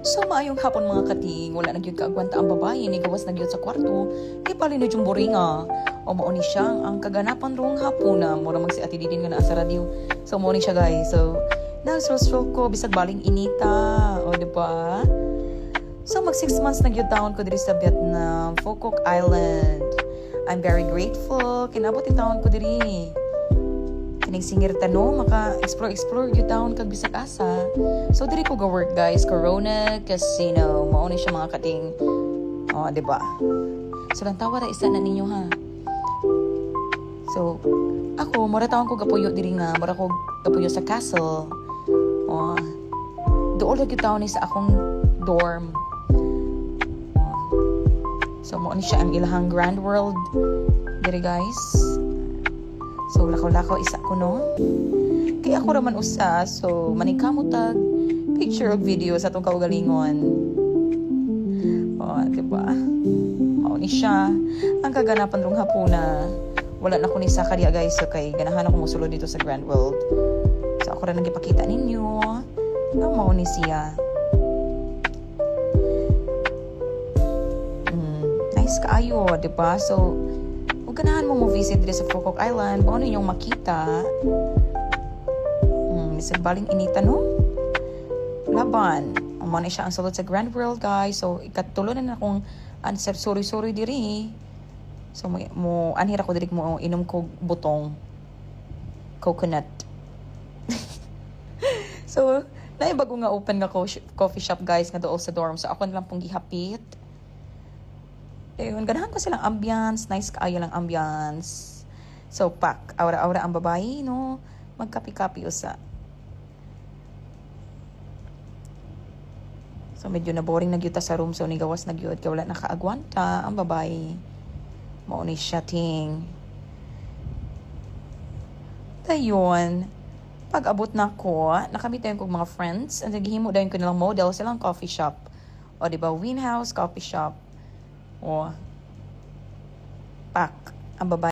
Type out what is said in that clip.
So maayong hapon mga kating, wala na gyud kaagwanta ang babae ni gawas na gyud sa kwarto, kay pali na yung boringa. O mao ni siya ang kaganapan rong hapon na mura mag si Ate Didin nga naa sa radio. So mao ni siya guys. So nagsusol ko bisag baling inita, o di ba? So mag 6 months na gyud taon ko diri sa Vietnam, Phu Quoc Island. I'm very grateful kinabot yung taon ko diri. Kining singir tano maka-explore gyud taon kag bisag asa. So diri ko go work guys, Corona Casino. Mao ni siya mga kating. Oh, di ba? So lang tawa ra isa na ninyo ha. So ako mura taon ko gapuyo diri nga, mura ko gapuyo sa castle. Oh. Dool gyud taon ni sa akong dorm. Oh. So mao ni siya ang ilahang Grand World diri guys. So, lakaw-lakaw isa ko, no? Kaya ako raman usa, so, manikamutag picture o video sa itong kaugalingon. O, diba? O, ni siya. Ang kaganapan rong hapuna. Wala na ko ni Sakaria, guys. So, kay ganahan ako musulod dito sa Grand World. So, ako rin nagipakita ninyo. Ang mao ni siya. Nice kaayo, diba? So, ganahan mo visit dito sa Phu Quoc Island, paano yung makita? Bisag baling inita, no? Laban. Ang na siya ang sulod sa Grand World, guys. So, ikatulo na akong answer, sorry diri. So, anhira ko diri mo inom ko butong coconut. So, naibago nga open nga coffee shop, guys, nga doon sa dorm. So, ako na lang pong gihapit. Ayun, ganahan ko silang ambience. Nice kaayo lang ambience. So, pack. Aura-aura ang babae, no? Magkapi-kapi usa. So, medyo na boring na gyud ta sa room. So, nigawas na gyud. Kaya wala nakaagwanta ang babae. Mao ni siya ting. Ayun. Pag abot na ko, nakamit tayo kong mga friends. Ang naghihimo dahil ko nilang model silang coffee shop. O, diba? Win House Coffee Shop. O, pak, ang babae.